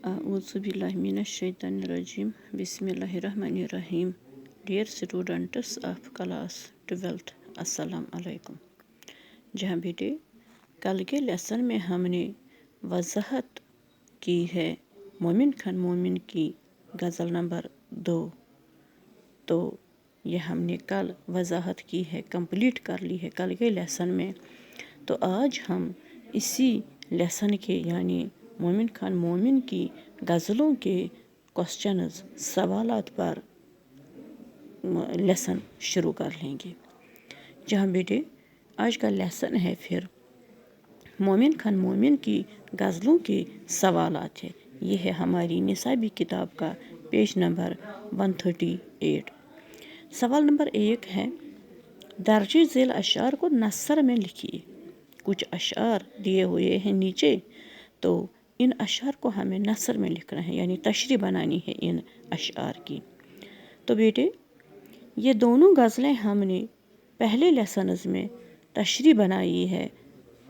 A'udzu billahi minasyaitonirrajim. Bismillahirrahmanirrahim. Dear students of class 12th, अस्सलाम अलैकुम। जहाँ बेटे कल के लेसन में हमने वजाहत की है मोमिन खान मोमिन की गज़ल नंबर 2। तो यह हमने कल वजाहत की है, कंप्लीट कर ली है कल के लेसन में। तो आज हम इसी लेसन के यानी मोमिन खान मोमिन की गज़लों के क्वेश्चंस सवालात पर लेसन शुरू कर लेंगे। जहाँ बेटे आज का लेसन है फिर मोमिन खान मोमिन की गज़लों के सवालात है। ये है हमारी निसाबी किताब का पेज नंबर 138। सवाल नंबर 1 है, दर्जे झेल अशार को नसर में लिखिए। कुछ अशार दिए हुए हैं नीचे, तो इन अशार को हमें नसर में लिखना है यानी तशरीह बनानी है इन अशार की। तो बेटे ये दोनों गज़लें हमने पहले लेसन्स में तशरीह बनाई है,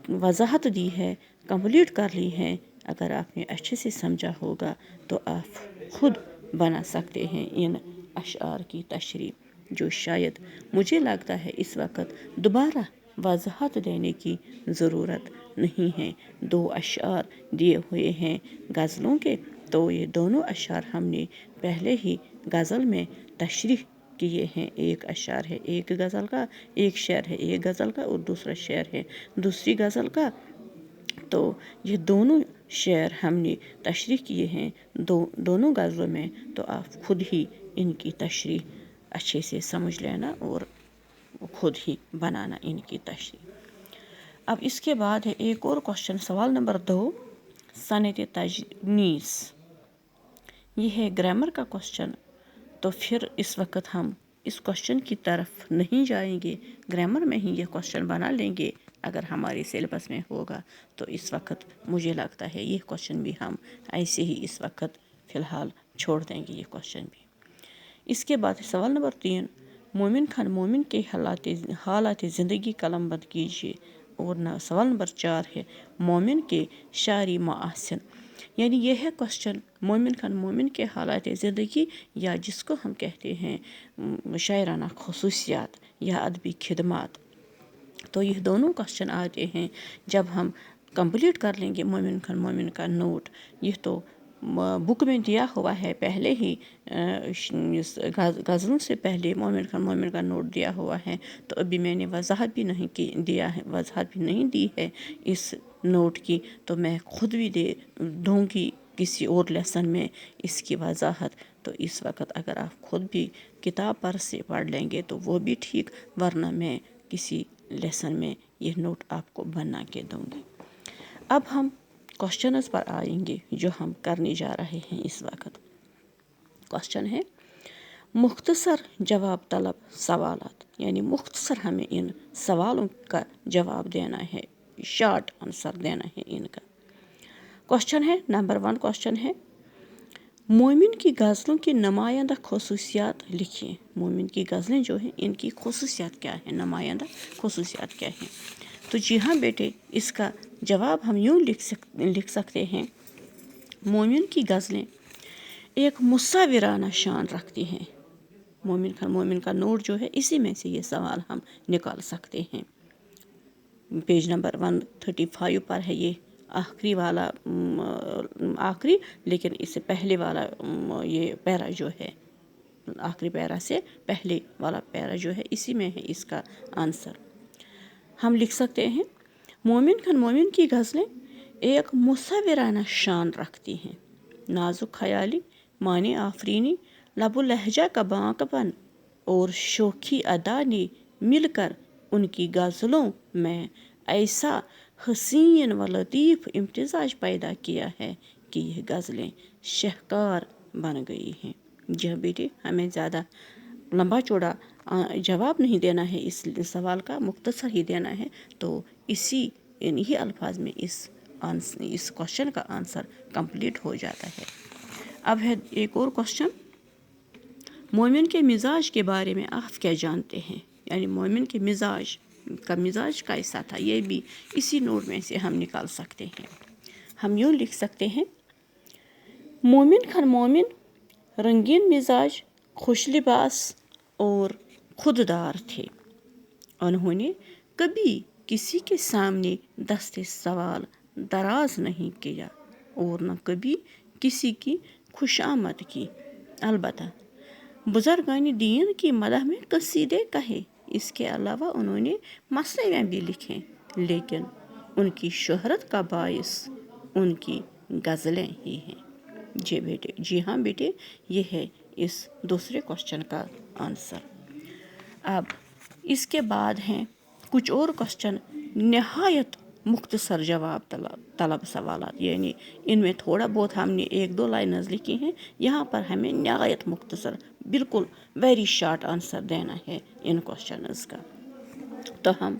वजाहत दी है, कंप्लीट कर ली है। अगर आपने अच्छे से समझा होगा तो आप खुद बना सकते हैं इन अशार की तशरीह, जो शायद मुझे लगता है इस वक्त दोबारा वजाहत देने की ज़रूरत नहीं है। 2 अशार दिए हुए हैं गज़लों के, तो ये दोनों अशार हमने पहले ही गज़ल में तशरीह किए हैं। एक अशार है एक गज़ल का, एक शेर है एक गज़ल का और दूसरा शेर है दूसरी गज़ल का। तो ये दोनों शेर हमने तशरीह किए हैं दोनों गज़लों में। तो आप खुद ही इनकी तशरीह अच्छे से समझ लेना और खुद ही बनाना इनकी तशरीह। अब इसके बाद है एक और क्वेश्चन, सवाल नंबर 2, सनत तजनीस। ये है ग्रामर का क्वेश्चन। तो फिर इस वक्त हम इस क्वेश्चन की तरफ नहीं जाएंगे, ग्रामर में ही ये क्वेश्चन बना लेंगे अगर हमारे सिलेबस में होगा। तो इस वक्त मुझे लगता है ये क्वेश्चन भी हम ऐसे ही इस वक्त फ़िलहाल छोड़ देंगे ये क्वेश्चन भी। इसके बाद सवाल नंबर 3, मोमिन खान मोमिन के हालात ज़िंदगी कलमबंद कीजिए। और सवाल नंबर 4 है, मोमिन के शारी माहसिन। यानी यह है क्वेश्चन मोमिन खान मोमिन के हालात ज़िंदगी या जिसको हम कहते हैं शायराना खसूसियात या अदबी खिदमात। तो ये दोनों क्वेश्चन आते हैं जब हम कंप्लीट कर लेंगे मोमिन खान मोमिन का नोट। ये तो बुक में दिया हुआ है पहले ही, गज़लों से पहले मोमिन खान का नोट दिया हुआ है। तो अभी मैंने वजाहत भी नहीं दी है इस नोट की, तो मैं खुद भी दूँगी किसी और लेसन में इसकी वजाहत। तो इस वक्त अगर आप खुद भी किताब पर से पढ़ लेंगे तो वो भी ठीक, वरना मैं किसी लेसन में ये नोट आपको बना के दूँगी। अब हम क्वेश्चंस पर आएंगे जो हम करने जा रहे हैं इस वक्त। क्वेश्चन है, मुख्तसर जवाब तलब सवालात। यानी मुख्तसर हमें इन सवालों का जवाब देना है, शॉर्ट आंसर देना है इनका। क्वेश्चन है नंबर 1, क्वेश्चन है, मोमिन की गज़लों की नुमाइंदा खसूसियात लिखिए। मोमिन की गज़लें जो हैं इनकी खसूसियात क्या है, नुमाइंदा खसूसियात क्या हैं। तो जी हाँ बेटे, इसका जवाब हम यूँ लिख सकते हैं, मोमिन की गज़लें एक मुसाविराना शान रखती हैं। मोमिन का नोट जो है इसी में से ये सवाल हम निकाल सकते हैं। पेज नंबर 135 पर है ये आखिरी वाला, आखिरी लेकिन इससे पहले वाला ये पैरा जो है, आखिरी पैरा से पहले वाला पैरा जो है इसी में है इसका आंसर। हम लिख सकते हैं, मोमिन खान मोमिन की गज़लें एक मुसाविराना शान रखती हैं। नाजुक ख्याली, माने आफरीनी, लबो लहजा का बांकपन और शोखी अदा ने मिलकर उनकी गज़लों में ऐसा हसीन व लतीफ़ इम्तिज़ाज पैदा किया है कि यह गज़लें शहकार बन गई हैं। जी बेटे, हमें ज़्यादा लंबा चौड़ा जवाब नहीं देना है इस सवाल का, मुख्तसर ही देना है। तो इन्हीं अल्फाज में इस क्वेश्चन का आंसर कंप्लीट हो जाता है। अब है एक और क्वेश्चन, मोमिन के मिजाज के बारे में आप क्या जानते हैं। यानी मोमिन के मिजाज कैसा था, ये भी इसी नोट में से हम निकाल सकते हैं। हम यूँ लिख सकते हैं, मोमिन खान मोमिन रंगीन मिजाज, खुश लिबास और खुददार थे। उन्होंने कभी किसी के सामने दस्ते सवाल दराज नहीं किया और न कभी किसी की खुशामद की। अलबत्ता बुजुर्गान दीन की मदह में कसीदे कहे, इसके अलावा उन्होंने मसनवियाँ भी लिखें, लेकिन उनकी शोहरत का बायस उनकी गज़लें ही हैं। जी हाँ बेटे, ये है इस दूसरे क्वेश्चन का आंसर। अब इसके बाद हैं कुछ और क्वेश्चन नहायत मुख्तसर जवाब तलब सवाल, यानी इनमें थोड़ा बहुत हमने 1-2 लाइन्स लिखी हैं, यहाँ पर हमें नहायत मुख्तसर बिल्कुल वेरी शॉर्ट आंसर देना है इन क्वेश्चंस का। तो हम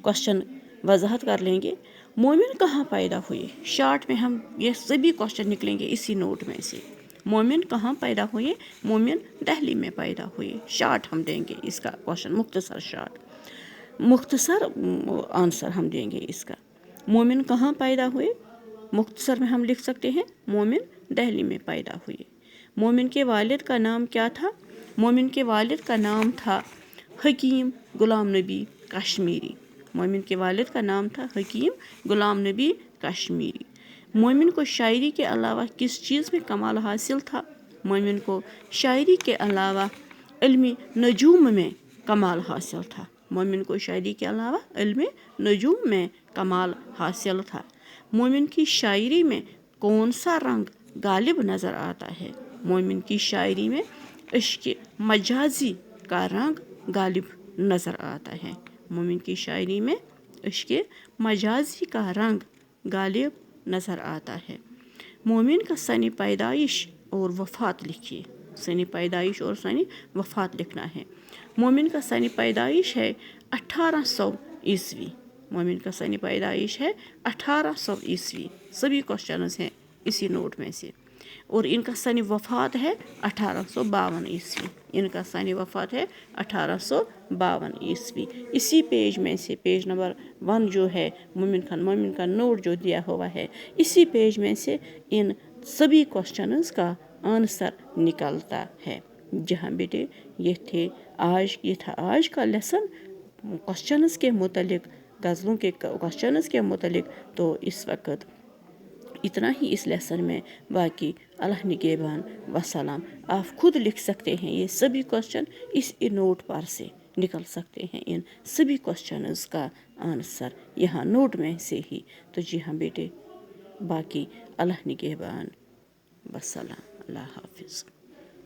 क्वेश्चन वजाहत कर लेंगे। मोमिन कहाँ पैदा हुए? शॉर्ट में हम ये सभी क्वेश्चन निकलेंगे इसी नोट में से। मोमिन कहाँ पैदा हुए? मोमिन दिल्ली में पैदा हुए। शॉर्ट हम देंगे इसका क्वेश्चन, मुख्तसर शॉर्ट, मुख्तसर आंसर हम देंगे इसका। मोमिन कहाँ पैदा हुए? मुख्तसर में हम लिख सकते हैं मोमिन दिल्ली में पैदा हुए। मोमिन के वालिद का नाम क्या था? मोमिन के वालिद का नाम था हकीम गुलाम नबी कश्मीरी। मोमिन के वालिद का नाम था हकीम गुलाम नबी कश्मीरी। मोमिन को शायरी के अलावा किस चीज़ में कमाल हासिल था? मोमिन को शायरी के अलावा इल्मी नजूम में कमाल हासिल था। मोमिन को शायरी के अलावा इल्मी नजूम में कमाल हासिल था। मोमिन की शायरी में कौन सा रंग गालिब नज़र आता है? मोमिन की शायरी में इश्क मजाजी का रंग गालिब नज़र आता है। मोमिन की शायरी में इश्क मजाजी का रंग गालिब नज़र आता है। मोमिन का सनी पैदाइश और वफ़ात लिखिए। सनी पैदाइश और सनी वफ़ात लिखना है। मोमिन का सनी पैदाइश है 1800 ईस्वी। मोमिन का सनी पैदाइश है 1800 ईस्वी। सभी क्वेश्चंस हैं इसी नोट में से। और इनका सनी वफ़ात है 1852 ईस्वी। इनका सनी वफ़ात है 1852 ईस्वी। इसी पेज में से पेज नंबर 1 जो है मोमिन का नोट जो दिया हुआ है, इसी पेज में से इन सभी क्वेश्चंस का आंसर निकलता है। जहाँ बेटे ये था आज का लेसन क्वेश्चंस के मुतालिक, गज़लों के क्वेश्चंस के मुतालिक। तो इस वक्त इतना ही इस लेसन में, बाकी अल्लाह निगहबान वसलाम। आप खुद लिख सकते हैं ये सभी क्वेश्चन, इस नोट पर से निकल सकते हैं इन सभी क्वेश्चंस का आंसर यहाँ नोट में से ही। तो जी हाँ बेटे, बाकी अल्लाह निगहबान वसलाम। अल्लाह हाफिज़।